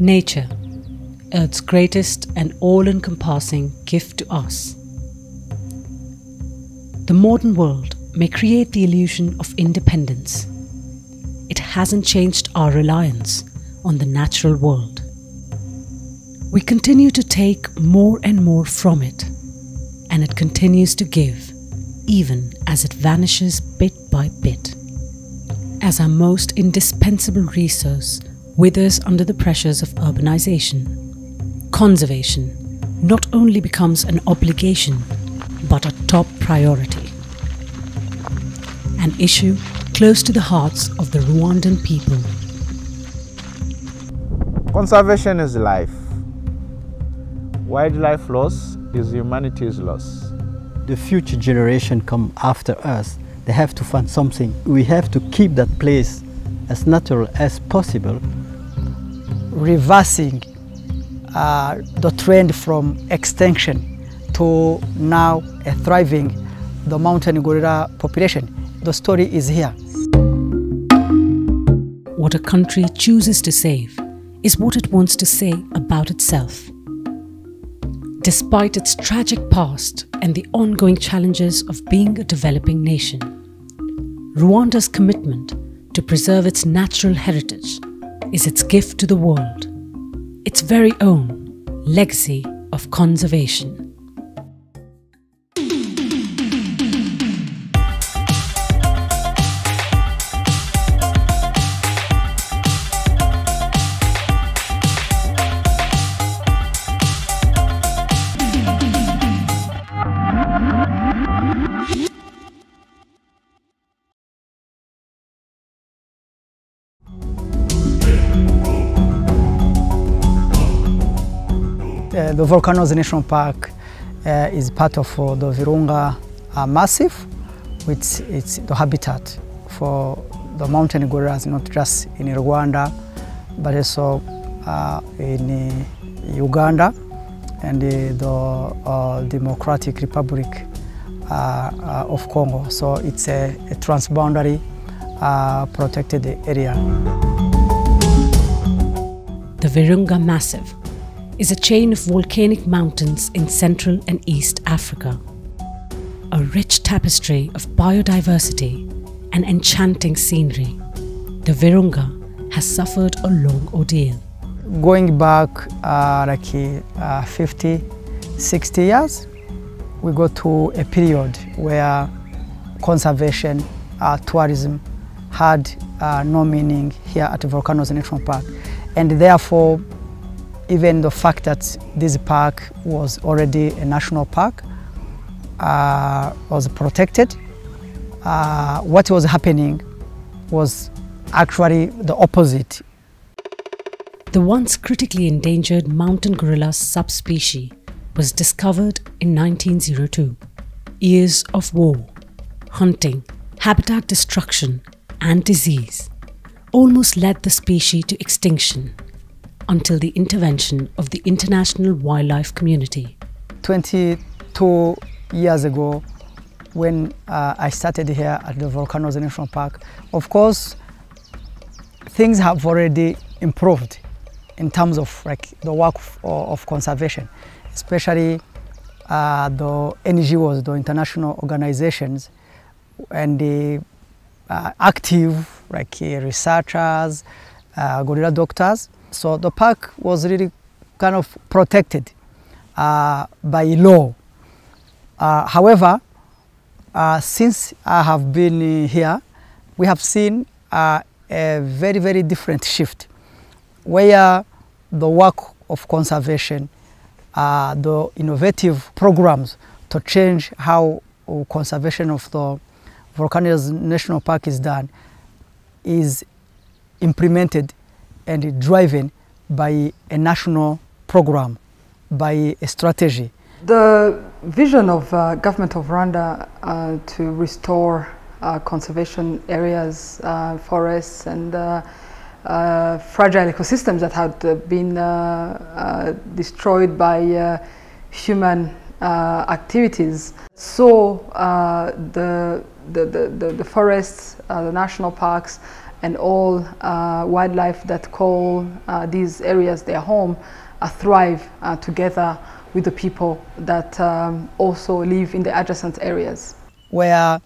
Nature, Earth's greatest and all-encompassing gift to us. The modern world may create the illusion of independence. It hasn't changed our reliance on the natural world. We continue to take more and more from it, and it continues to give, even as it vanishes bit by bit. As our most indispensable resource withers under the pressures of urbanization, conservation not only becomes an obligation, but a top priority. An issue close to the hearts of the Rwandan people. Conservation is life. Wildlife loss is humanity's loss. The future generation come after us. They have to find something. We have to keep that place as natural as possible. Reversing the trend from extinction to now a thriving the mountain gorilla population. The story is here. What a country chooses to save is what it wants to say about itself. Despite its tragic past and the ongoing challenges of being a developing nation, Rwanda's commitment to preserve its natural heritage is its gift to the world, its very own legacy of conservation. The Volcanoes National Park is part of the Virunga Massif, which is the habitat for the mountain gorillas, not just in Rwanda, but also in Uganda and the Democratic Republic of Congo. So it's a transboundary protected area. The Virunga Massif is a chain of volcanic mountains in Central and East Africa. A rich tapestry of biodiversity and enchanting scenery, the Virunga has suffered a long ordeal. Going back 50, 60 years, we go to a period where conservation, tourism had no meaning here at the Volcanoes National Park. And therefore, even the fact that this park was already a national park was protected. What was happening was actually the opposite. The once critically endangered mountain gorilla subspecies was discovered in 1902. Years of war, hunting, habitat destruction and disease almost led the species to extinction until the intervention of the international wildlife community. 22 years ago, when I started here at the Volcanoes National Park, of course, things have already improved in terms of the work of conservation, especially the NGOs, the international organizations, and the active researchers, gorilla doctors. So the park was really kind of protected by law. However, since I have been here, we have seen a very, very different shift, where the work of conservation, the innovative programs to change how conservation of the Volcanoes National Park is done, is implemented and driven by a national program, by a strategy. The vision of government of Rwanda to restore conservation areas, forests and fragile ecosystems that had been destroyed by human activities. So the forests, the national parks, and all wildlife that call these areas their home thrive together with the people that also live in the adjacent areas. Where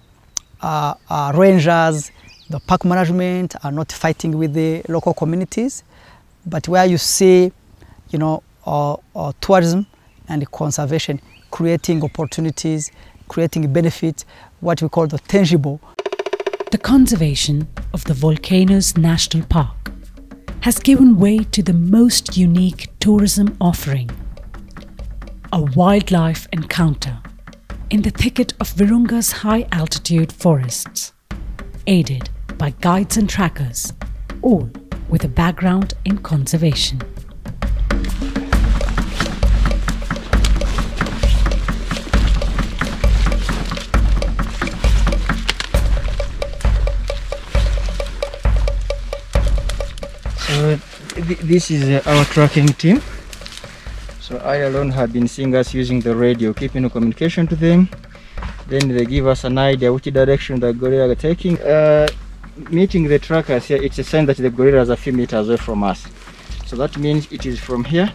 rangers, the park management are not fighting with the local communities, but where you see, you know, tourism and conservation creating opportunities, creating benefits, what we call the tangible. The conservation of the Volcanoes National Park has given way to the most unique tourism offering, a wildlife encounter in the thicket of Virunga's high-altitude forests, aided by guides and trackers, all with a background in conservation. This is our tracking team. So I alone have been seeing us using the radio, keeping in communication to them. Then they give us an idea which direction the gorillas are taking. Meeting the trackers here, it's a sign that the gorillas are a few meters away from us. So that means it is from here.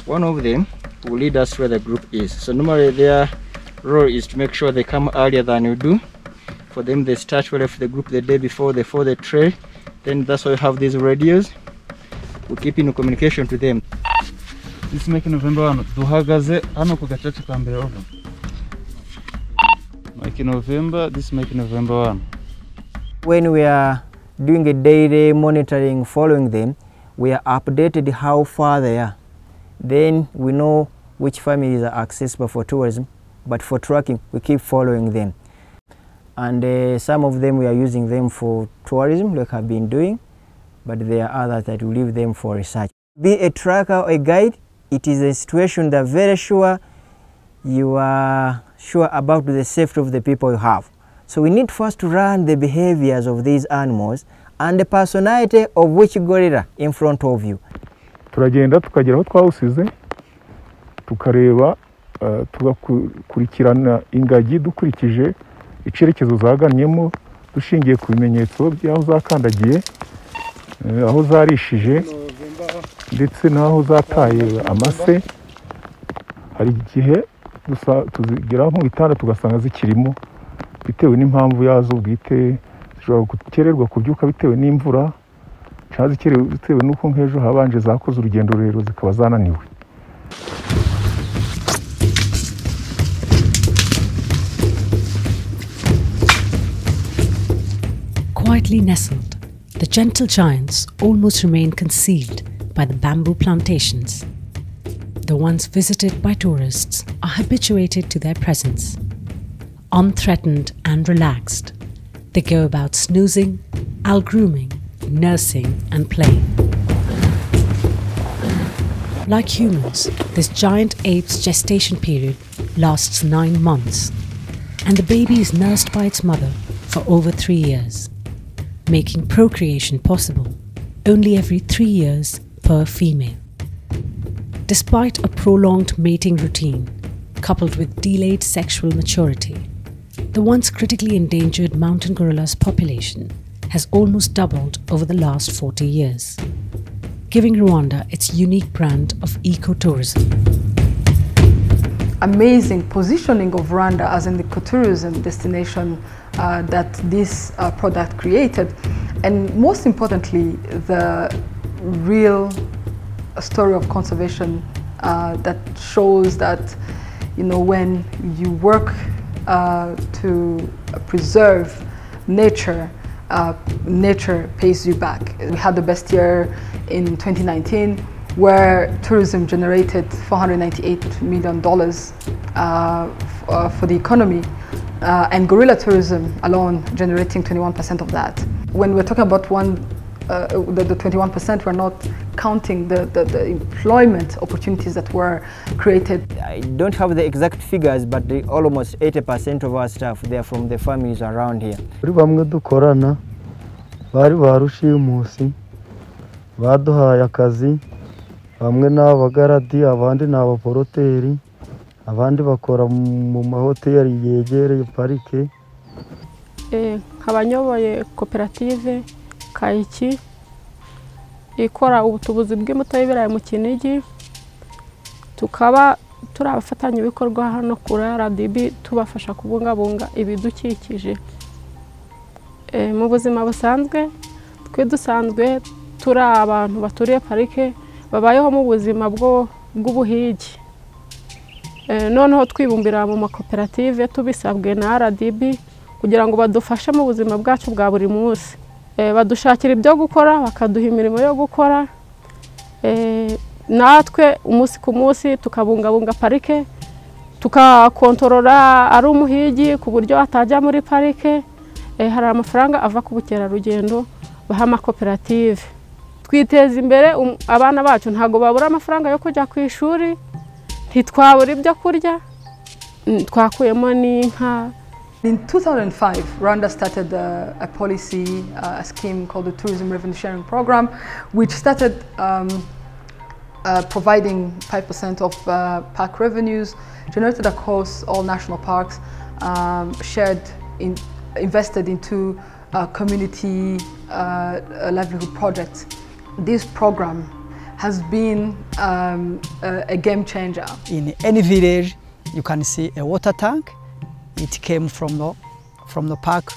One of them will lead us where the group is. So normally their role is to make sure they come earlier than we do. For them, they start well with the group the day before, the trail. Then that's why we have these radios. We keep in communication to them. This Mike November 1 duhagaze hano ku gacaca ka mbere over. Mike November, this Mike November 1. When we are doing a daily monitoring following them, we are updated how far they are. Then we know which families are accessible for tourism, but for tracking we keep following them. And some of them we are using them for tourism like I've been doing, but there are others that we leave them for research. Be a tracker or a guide, it is a situation that very sure you are sure about the safety of the people you have. So we need first to learn the behaviors of these animals and the personality of which gorilla in front of you. Turagenda tukagera aho twawusize tukareba tugakurikirana ingagi dukurikije icerekezo zaganyemo dushingiye ku bimenyetso by'aho zakandagiye, aho zarishije ndetse n'aho zataye amase. Hari igihe tuzigeraho mu bitanda tugasanga zikirimo bitewe n'impamvu yazo bwite, zishobora gukererwa kubyuka bitewe n'imvura cyangwa zikerewe bitewe n'uko nk'ejo habanje zakoze urugendo rurerure zikaba zananiwe. Quietly nestled, the gentle giants almost remain concealed by the bamboo plantations. The ones visited by tourists are habituated to their presence. Unthreatened and relaxed, they go about snoozing, grooming, nursing and playing. Like humans, this giant ape's gestation period lasts 9 months, and the baby is nursed by its mother for over 3 years, making procreation possible only every 3 years per female. Despite a prolonged mating routine, coupled with delayed sexual maturity, the once critically endangered mountain gorilla's population has almost doubled over the last 40 years, giving Rwanda its unique brand of ecotourism. Amazing positioning of Rwanda as an ecotourism destination that this product created, and most importantly, the real story of conservation that shows that, you know, when you work to preserve nature, nature pays you back. We had the best year in 2019, where tourism generated $498 million for the economy, and gorilla tourism alone generating 21% of that. When we're talking about the 21%, we're not counting the employment opportunities that were created. I don't have the exact figures, but almost 80% of our staff, they are from the families around here. Bamwe dukorana bari barushimusi baduhaye akazi, bamwe n'abagaradi, abandi n'abaporoteri, abandi bakora mu mahoteli yegereye parike. Abanyoboye koperative Kayiki ikora ubutubuzi bw'imbuto y'ibirayi mu Kinigi, tukaba turi abafatanyabikorwa hano kuri RDB tubafasha kubungabunga ibidukikije. Mu buzima busanzwe dusanzwe turi abantu baturiye parike babayeho mu buzima bw'ubuhigi. Noneho twibumbira mu makoperative tubisabwe na RDB kugira ngo badufashe mu buzima bwacu bwa buri munsi. Badushakira ibyo gukora, bakaduha imirimo yo gukora. Natwe umunsi ku munsi tukabungabunga parike, tukakontorora ari umuhigi ku buryo atajya muri parike. Hari amafaranga ava ku bukerarugendo baha amakoperative. Twiteza imbere, abana bacu ntago babura amafaranga yo kujya ku ishuri, ntitwabura ibyo kurya, twakuyemo n'inka. In 2005, Rwanda started a policy, a scheme called the Tourism Revenue Sharing Program, which started providing 5% of park revenues generated across all national parks, invested into community livelihood projects. This program has been a game changer. In any village, you can see a water tank. It came from the park,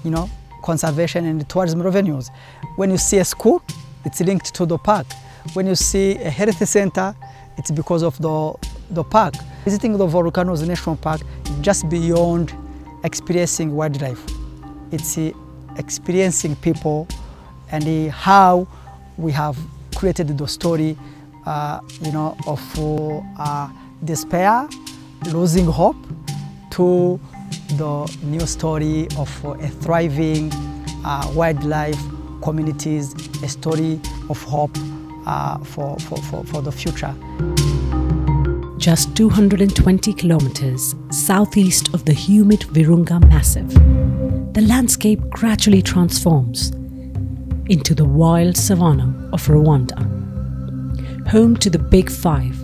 you know, conservation and tourism revenues. When you see a school, it's linked to the park. When you see a health center, it's because of the park. Visiting the Volcanoes National Park is just beyond experiencing wildlife. It's experiencing people and how we have created the story, you know, of despair, losing hope, to the new story of a thriving wildlife communities, a story of hope for the future. Just 220 kilometers southeast of the humid Virunga Massif, the landscape gradually transforms into the wild savanna of Rwanda. Home to the Big Five,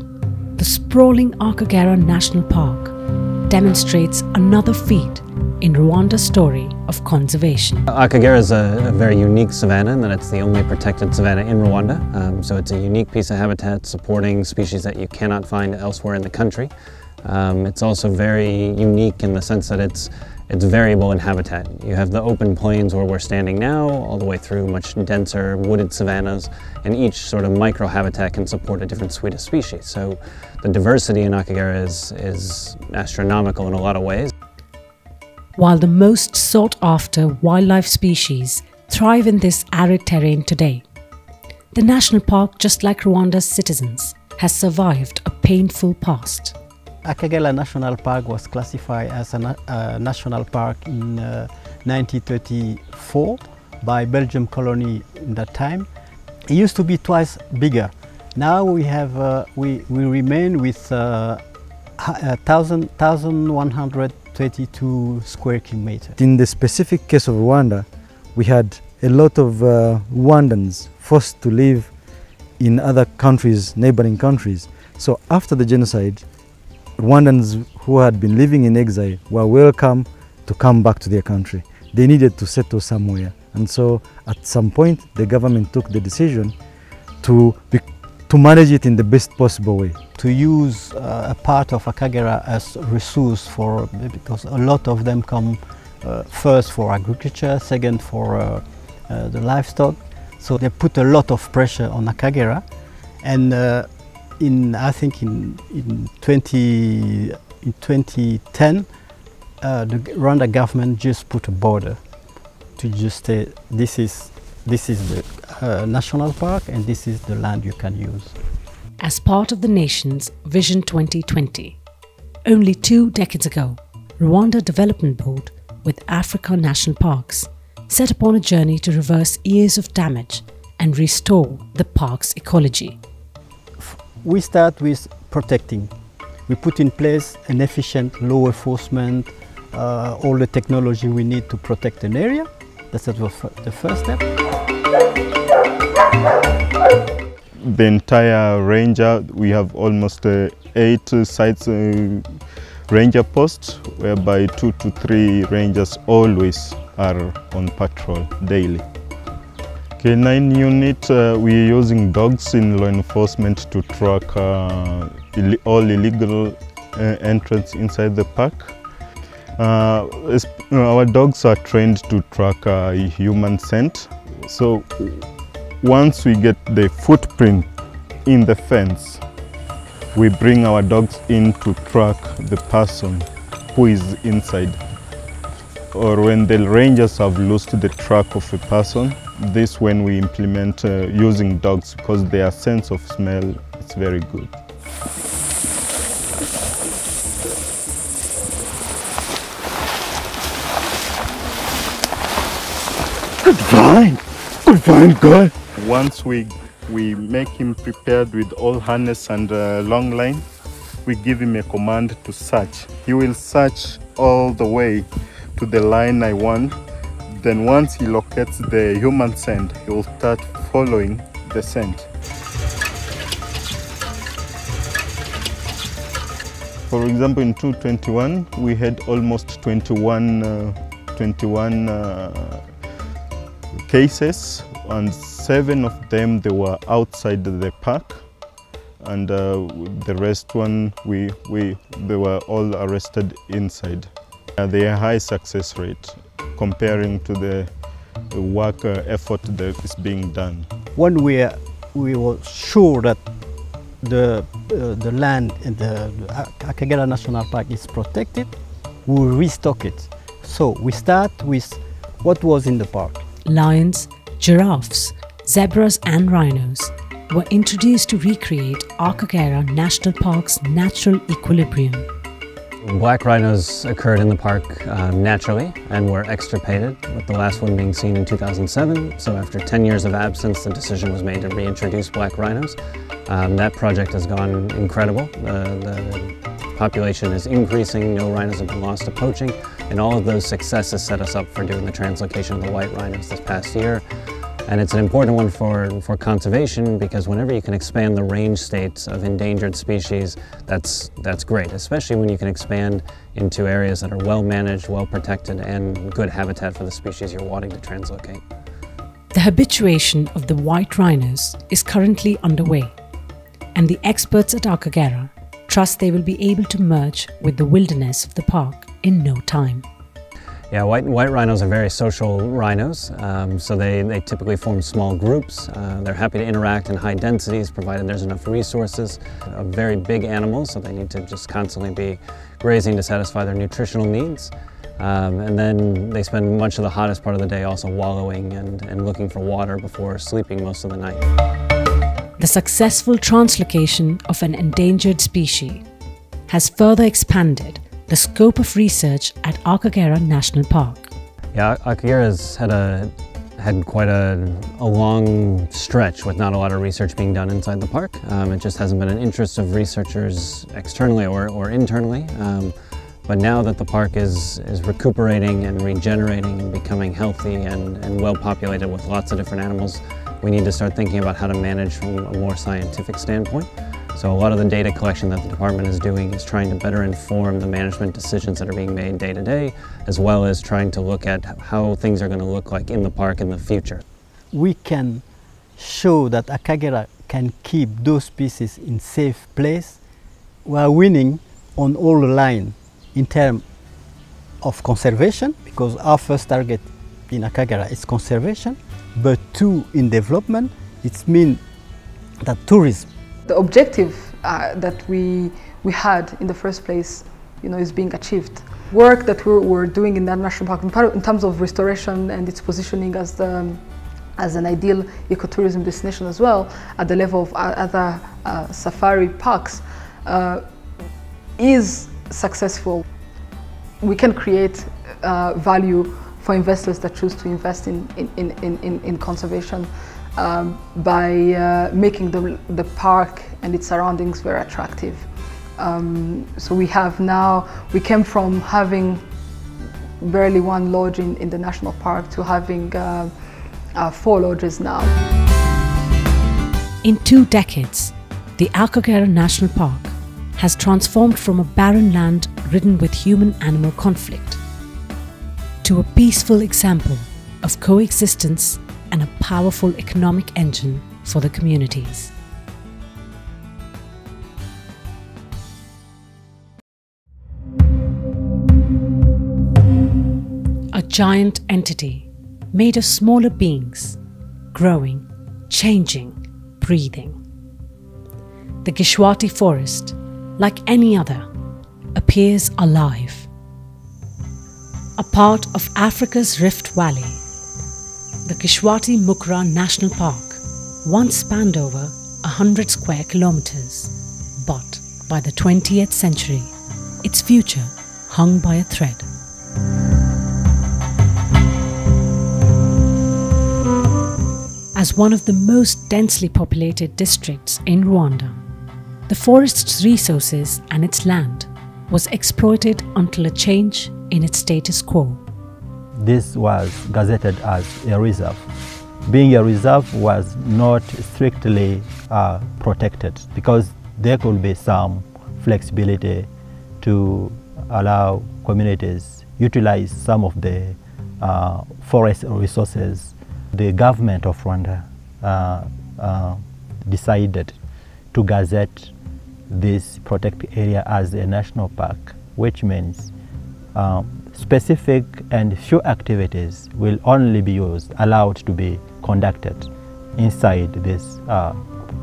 the sprawling Acagala National Park demonstrates another feat in Rwanda's story of conservation. Acagala is a very unique savanna in that it's the only protected savanna in Rwanda. So it's a unique piece of habitat supporting species that you cannot find elsewhere in the country. It's also very unique in the sense that it's variable in habitat. You have the open plains where we're standing now, all the way through much denser wooded savannas, and each sort of micro-habitat can support a different suite of species. So the diversity in Acagala is astronomical in a lot of ways. While the most sought-after wildlife species thrive in this arid terrain today, the national park, just like Rwanda's citizens, has survived a painful past. Acagala National Park was classified as a national park in 1934 by Belgium colony in that time. It used to be twice bigger. Now we have we remain with 1,122 square kilometers. In the specific case of Rwanda, we had a lot of Rwandans forced to live in other countries, neighboring countries. So after the genocide, Rwandans who had been living in exile were welcome to come back to their country. They needed to settle somewhere. And so at some point, the government took the decision to manage it in the best possible way. To use a part of Acagala as resource because a lot of them come first for agriculture, second for the livestock. So they put a lot of pressure on Acagala. And I think in 2010, the Rwanda government just put a border to just say this is the national park and this is the land you can use. As part of the nation's Vision 2020, only 2 decades ago, Rwanda Development Board with Africa National Parks set upon a journey to reverse years of damage and restore the park's ecology. We start with protecting. We put in place an efficient law enforcement, all the technology we need to protect an area. That's the first step. The entire ranger, we have almost 8 sites ranger posts, whereby 2 to 3 rangers always are on patrol daily. K9 unit, we're using dogs in law enforcement to track all illegal entrance inside the park. Our dogs are trained to track human scent. So once we get the footprint in the fence, we bring our dogs in to track the person who is inside. Or when the rangers have lost the track of a person, this when we implement using dogs, because their sense of smell is very good. Good find, girl. Once we make him prepared with all harness and long line, we give him a command to search. He will search all the way to the line I want. Then once he locates the human scent, he will start following the scent. For example, in 2021, we had almost 21 cases, and 7 of them they were outside the park, and the rest they were all arrested inside. They are high success rate comparing to the work effort that is being done. When we were sure that the land in the Acagala National Park is protected, we restock it. So we start with what was in the park. Lions, giraffes, zebras and rhinos were introduced to recreate Acagala National Park's natural equilibrium. Black rhinos occurred in the park naturally and were extirpated, with the last one being seen in 2007. So after 10 years of absence, the decision was made to reintroduce black rhinos. That project has gone incredible. The population is increasing, no rhinos have been lost to poaching, and all of those successes set us up for doing the translocation of the white rhinos this past year. And it's an important one for conservation, because whenever you can expand the range states of endangered species, that's great, especially when you can expand into areas that are well managed, well protected, and good habitat for the species you're wanting to translocate. The habituation of the white rhinos is currently underway, and the experts at Acagala trust they will be able to merge with the wilderness of the park in no time. Yeah, white rhinos are very social rhinos, so they typically form small groups. They're happy to interact in high densities, provided there's enough resources. Very big animals, so they need to just constantly be grazing to satisfy their nutritional needs. And then they spend much of the hottest part of the day also wallowing and looking for water before sleeping most of the night. The successful translocation of an endangered species has further expanded the scope of research at Acagala National Park. Yeah, Acagala's had quite a long stretch with not a lot of research being done inside the park. It just hasn't been an interest of researchers externally or internally. But now that the park is recuperating and regenerating and becoming healthy and well populated with lots of different animals, we need to start thinking about how to manage from a more scientific standpoint. So a lot of the data collection that the department is doing is trying to better inform the management decisions that are being made day to day, as well as trying to look at how things are going to look like in the park in the future. We can show that Acagala can keep those species in safe place. We are winning on all the line in terms of conservation, because our first target in Acagala is conservation, but 2 in development. It means that tourism. The objective that we had in the first place, is being achieved. Work that we're doing in that national park in terms of restoration and its positioning as an ideal ecotourism destination as well, at the level of other safari parks, is successful. We can create value for investors that choose to invest in conservation. By making the park and its surroundings very attractive. So we came from having barely 1 lodge in the national park to having 4 lodges now. In 2 decades, the Acagala National Park has transformed from a barren land ridden with human-animal conflict to a peaceful example of coexistence and a powerful economic engine for the communities. A giant entity made of smaller beings, growing, changing, breathing. The Geshwati Forest, like any other, appears alive. A part of Africa's Rift Valley, the Geshwati Mukra National Park once spanned over 100 square kilometers, but by the 20th century, its future hung by a thread. As one of the most densely populated districts in Rwanda, the forest's resources and its land was exploited until a change in its status quo. This was gazetted as a reserve. Being a reserve was not strictly protected because there could be some flexibility to allow communities utilize some of the forest resources. The government of Rwanda decided to gazette this protected area as a national park, which means specific and few activities will only be allowed to be conducted inside this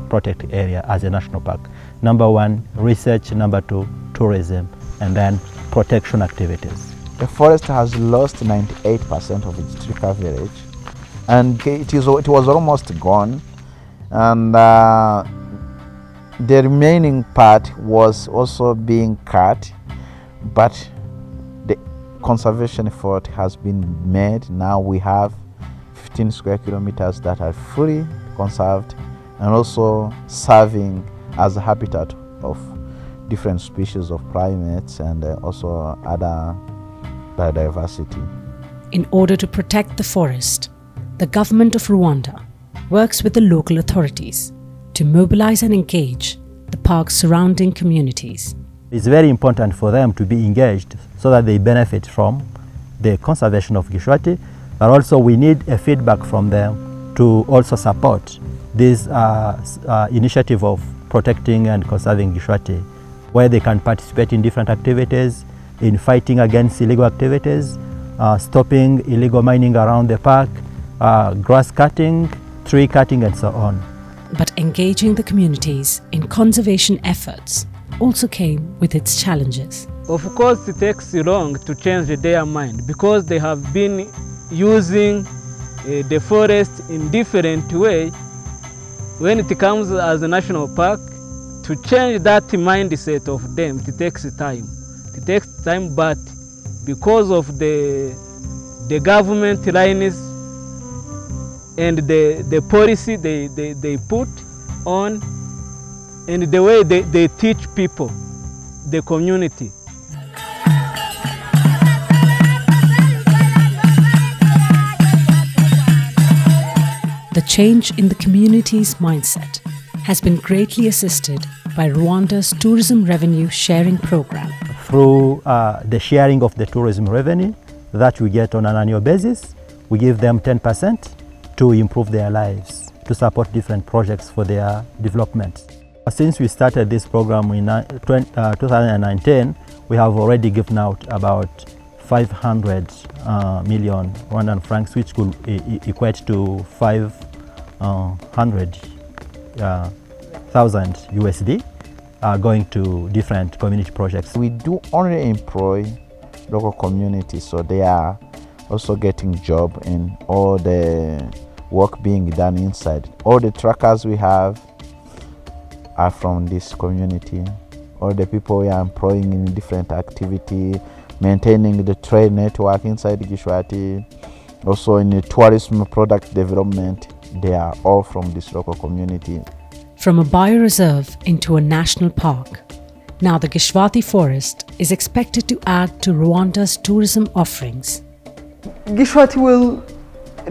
protected area as a national park. Number one, research. Number two, tourism. And then protection activities. The forest has lost 98% of its tree coverage, and it was almost gone. And the remaining part was also being cut, but the conservation effort has been made. Now we have 15 square kilometers that are fully conserved and also serving as a habitat of different species of primates and also other biodiversity. In order to protect the forest, the government of Rwanda works with the local authorities to mobilize and engage the park's surrounding communities. It's very important for them to be engaged so that they benefit from the conservation of Gishwati, but also we need a feedback from them to also support this initiative of protecting and conserving Gishwati, where they can participate in different activities, in fighting against illegal activities, stopping illegal mining around the park, grass cutting, tree cutting and so on. But engaging the communities in conservation efforts also came with its challenges. Of course, it takes long to change their mind because they have been using the forest in different way. When it comes as a national park, to change that mindset of them, it takes time. It takes time, but because of the government lines and the policy they put on and the way they teach people, the community. The change in the community's mindset has been greatly assisted by Rwanda's tourism revenue sharing program. Through the sharing of the tourism revenue that we get on an annual basis, we give them 10% to improve their lives, to support different projects for their development. Since we started this program in 2019, we have already given out about 500 million Rwandan francs, which could equate to 500,000 USD, going to different community projects. We do only employ local communities, so they are also getting job in all the work being done inside. All the truckers we have are from this community. All the people we are employing in different activity, maintaining the trade network inside Gishwati, also in the tourism product development, they are all from this local community. From a bioreserve into a national park, now the Geshwati Forest is expected to add to Rwanda's tourism offerings. Gishwati will,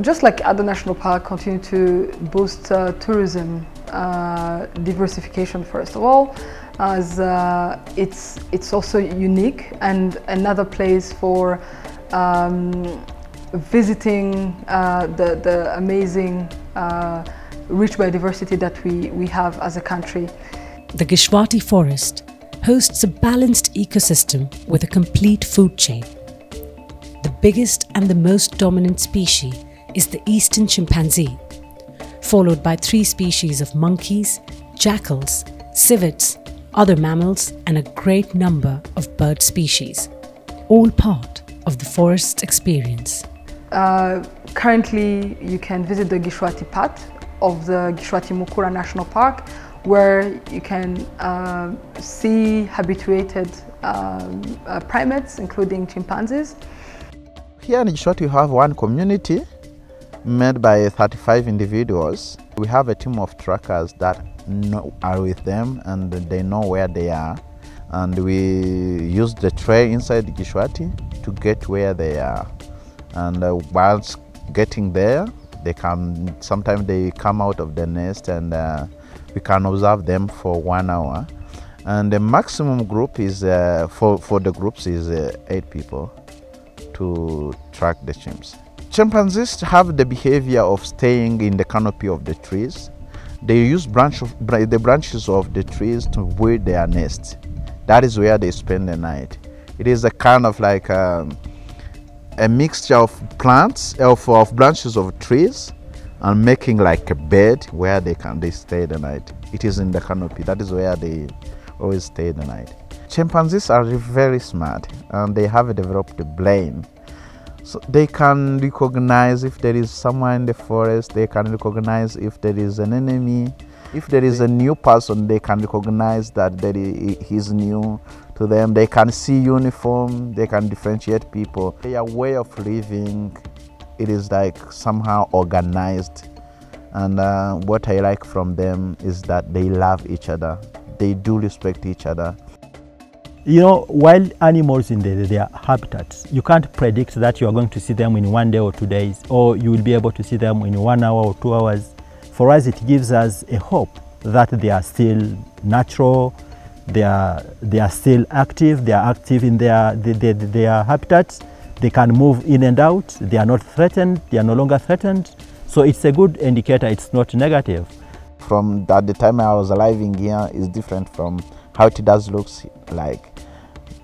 just like other national parks, continue to boost tourism diversification first of all, as it's also unique and another place for visiting the amazing rich biodiversity that we have as a country. The Geshwati Forest hosts a balanced ecosystem with a complete food chain. The biggest and the most dominant species is the eastern chimpanzee, followed by 3 species of monkeys, jackals, civets, other mammals, and a great number of bird species, all part of the forest's experience. Currently, you can visit the Gishwati part of the Gishwati Mukura National Park, where you can see habituated primates, including chimpanzees. Here in Gishwati, we have one community made by 35 individuals. We have a team of trackers that are with them and they know where they are. And we use the trail inside Gishwati to get where they are. And whilst getting there, sometimes they come out of the nest and we can observe them for 1 hour. And the maximum group is, for the groups is 8 people to track the chimps. Chimpanzees have the behavior of staying in the canopy of the trees. They use the branches of the trees to build their nests. That is where they spend the night. It is a kind of like a mixture of plants, of branches of trees, and making like a bed where they stay the night. It is in the canopy. That is where they always stay the night. Chimpanzees are very smart and they have developed a brain. So they can recognize if there is someone in the forest, they can recognize if there is an enemy. If there is a new person, they can recognize that he's new to them. They can see uniform, they can differentiate people. Their way of living, it is like somehow organized. And what I like from them is that they love each other. They do respect each other. You know, wild animals in their habitats, you can't predict that you are going to see them in 1 day or 2 days, or you will be able to see them in 1 hour or 2 hours. For us, it gives us a hope that they are still natural, they are still active, they are active in their habitats, they can move in and out, they are not threatened, they are no longer threatened. So it's a good indicator, it's not negative. From the time I was arriving here is different from how it does look like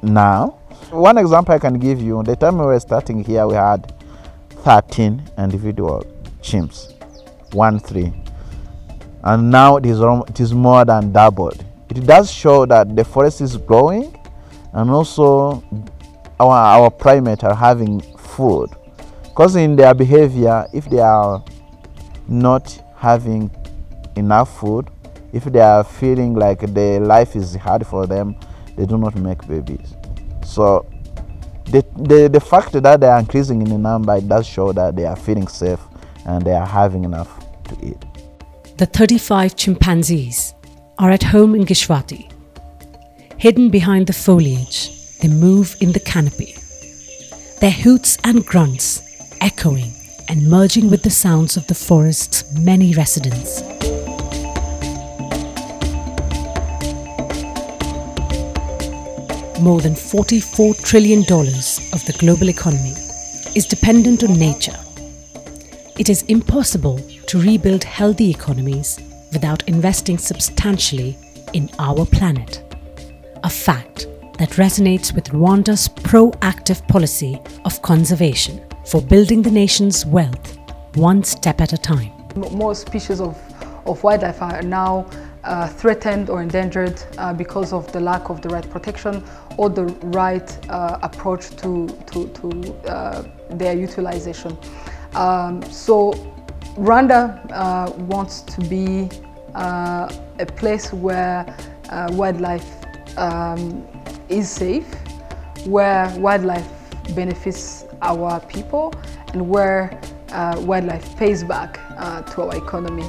now. One example I can give you, the time we were starting here, we had 13 individual chimps, 13. And now it is more than doubled. It does show that the forest is growing, and also our primates are having food. Because in their behavior, if they are not having enough food, if they are feeling like their life is hard for them, they do not make babies. So the fact that they are increasing in the number, it does show that they are feeling safe and they are having enough to eat. The 35 chimpanzees are at home in Gishwati. Hidden behind the foliage, they move in the canopy. Their hoots and grunts echoing and merging with the sounds of the forest's many residents. More than $44 trillion of the global economy is dependent on nature. It is impossible to rebuild healthy economies without investing substantially in our planet. A fact that resonates with Rwanda's proactive policy of conservation for building the nation's wealth one step at a time. More species of wildlife are now threatened or endangered because of the lack of the right protection or the right approach to their utilization. So Rwanda wants to be a place where wildlife is safe, where wildlife benefits our people, and where wildlife pays back to our economy.